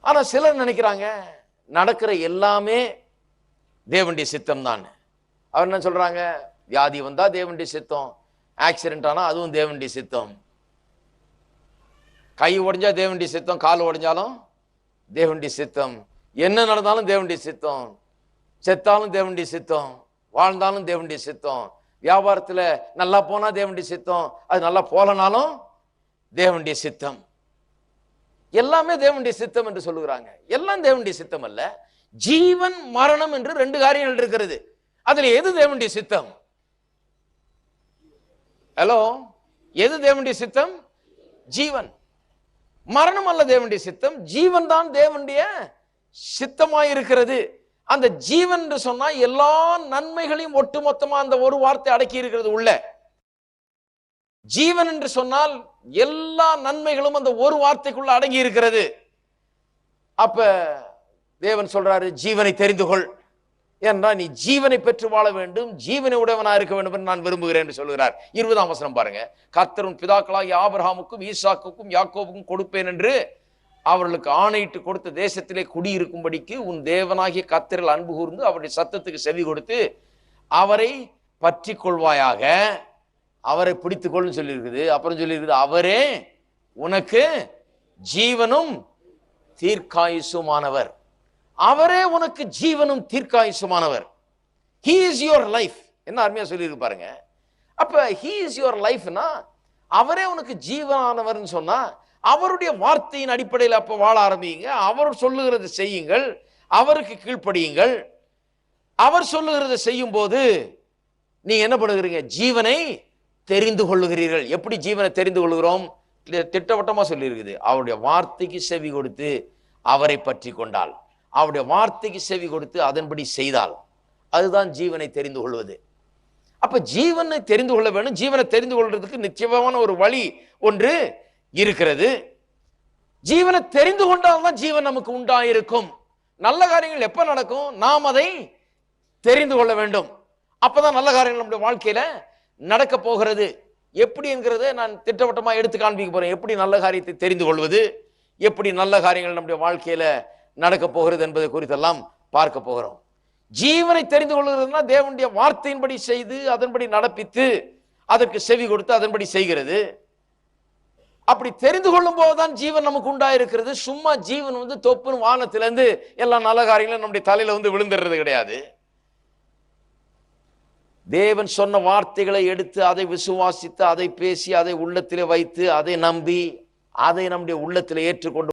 ஆனா சிலர் நினைக்கிறாங்க நடக்கிற எல்லாமே தேவனுடைய சித்தம் தான். அவர் என்ன சொல்றாங்க, வியாதி வந்தா தேவனுடைய சித்தம், ஆக்சிடென்ட் ஆனா அதுவும் தேவனுடைய சித்தம், கை உடைஞ்சா தேவனுடைய சித்தம், கால் உடைஞ்சாலும் தேவனுடைய சித்தம், என்ன நடந்தாலும் தேவனுடைய சித்தம், செத்தாலும் தேவனுடைய சித்தம், வாழ்ந்தாலும் தேவனுடைய சித்தம், வியாபாரத்துல நல்லா போனா தேவனுடைய சித்தம், அது நல்லா போலனாலும் தேவனுடைய சித்தம், எல்லாமே தேவனுடைய சித்தம் என்று சொல்லுகிறாங்க. எல்லாம் தேவனுடைய சித்தம் அல்ல. ஜீவன் மரணம் என்று ரெண்டு காரியங்கள் இருக்கிறது. அதுல எது தேவனுடைய சித்தம்? ஹலோ, எது தேவனுடைய சித்தம்? ஜீவன். மரணம் அல்ல தேவனுடைய சித்தம், ஜீவன் தான் தேவனுடைய சித்தமாய் இருக்கிறது. அந்த ஜீவன் என்று சொன்னா எல்லா நன்மைகளையும் ஒட்டுமொத்தமா அந்த ஒரு வார்த்தை அடக்கி இருக்கிறது உள்ள. ஜீவன் என்று சொன்னால் எல்லா நன்மைகளும் அந்த ஒரு வார்த்தைக்குள்ள அடங்கி இருக்கிறது. அப்ப தேவன் சொல்றாரு, ஜீவனை தெரிந்து கொள் என்றால் நீ ஜீவனை பெற்று வாழ வேண்டும், ஜீவனை உடையவனா இருக்க வேண்டும் என்று நான் விரும்புகிறேன் என்று சொல்கிறார். 20ஆம் வசனம் பாருங்க. கர்த்தர் உன் பிதாக்களாகிய ஆபிரகாமுக்கும் ஈசாக்குக்கும் யாக்கோபுக்கும் கொடுப்பேன் என்று அவர்களுக்கு ஆணையிட்டு கொடுத்த தேசத்திலே குடியிருக்கும்படிக்கு உன் தேவனாகிய கர்த்தரில் அன்பு கூர்ந்து அவருடைய சத்தத்துக்கு செவி கொடுத்து அவரை பற்றி கொள்வாயாக. அவரை பிடித்துக் கொள்ளுன்னு சொல்லியிருக்குது. அப்புறம் சொல்லியிருக்குது, அவரே உனக்கு ஜீவனும் தீர்க்காயுசுமானவர். அவரே உனக்கு ஜீவனும் தீர்க்காயுசுமானவர். He is your life. என்ன அருமையா சொல்லியிருக்கு பாருங்க. அப்ப he is your lifeனா அவரே உனக்கு ஜீவனானவர்னு சொன்னா அவருடைய வார்த்தையின் அடிப்படையில் அப்ப வாழ ஆரம்பிங்க. அவர் சொல்லுகிறதை செய்யுங்கள், அவருக்கு கீழ்ப்படியுங்கள். அவர் சொல்லுகிறதை செய்யும் போது நீங்க என்ன பண்ணுகிறீங்க? ஜீவனை தெரிந்து கொள்ளுகிறீர்கள். எப்படி ஜீவனை தெரிந்து கொள்கிறோம்? திட்டவட்டமா சொல்லி இருக்குது. அவருடைய வார்த்தைக்கு செவி கொடுத்து அவரை பற்றி கொண்டால், அவருடைய வார்த்தைக்கு செவி கொடுத்து அதன்படி செய்தால், அதுதான் ஜீவனை தெரிந்து கொள்வது. அப்ப ஜீவனை தெரிந்து கொள்ள வேண்டும். ஜீவனை தெரிந்து கொள்றதுக்கு நிச்சயமான ஒரு வழி ஒன்று இருக்கிறது. ஜீவனை தெரிந்து கொண்டால்தான் ஜீவன் நமக்கு உண்டாயிருக்கும். நல்ல காரியங்கள் எப்ப நடக்கும்? நாம் அதை தெரிந்து கொள்ள வேண்டும். அப்பதான் நல்ல காரியங்கள் நம்முடைய வாழ்க்கையில நடக்க போகிறது. எப்படி என்கிறத நான் திட்டவட்டமா எடுத்து காண்பிக்க போறேன். எப்படி நல்ல காரியத்தை தெரிந்து கொள்வது, எப்படி நல்ல காரியங்கள் நம்முடைய வாழ்க்கையில நடக்க போகிறது என்பதை குறித்தெல்லாம் பார்க்க போகிறோம். ஜீவனை தெரிந்து கொள்கிறதுனா தேவனுடைய வார்த்தையின்படி செய்து அதன்படி நடப்பித்து அதற்கு செவி கொடுத்து அதன்படி செய்கிறது. அப்படி தெரிந்து கொள்ளும் போதுதான் ஜீவன் நமக்கு உண்டாயிருக்கிறது. சும்மா ஜீவன் தொப்புன்னு வானத்திலிருந்து எல்லா நல்ல காரியங்களும் நம்முடைய தலையில விழுந்துடுறது கிடையாது. தேவன் சொன்ன வார்த்தைகளை எடுத்து அதை விசுவாசித்து அதை பேசி அதை உள்ளத்திலே வைத்து அதை நம்பி அதை நம்முடைய உள்ளத்திலே ஏற்றுக்கொண்டு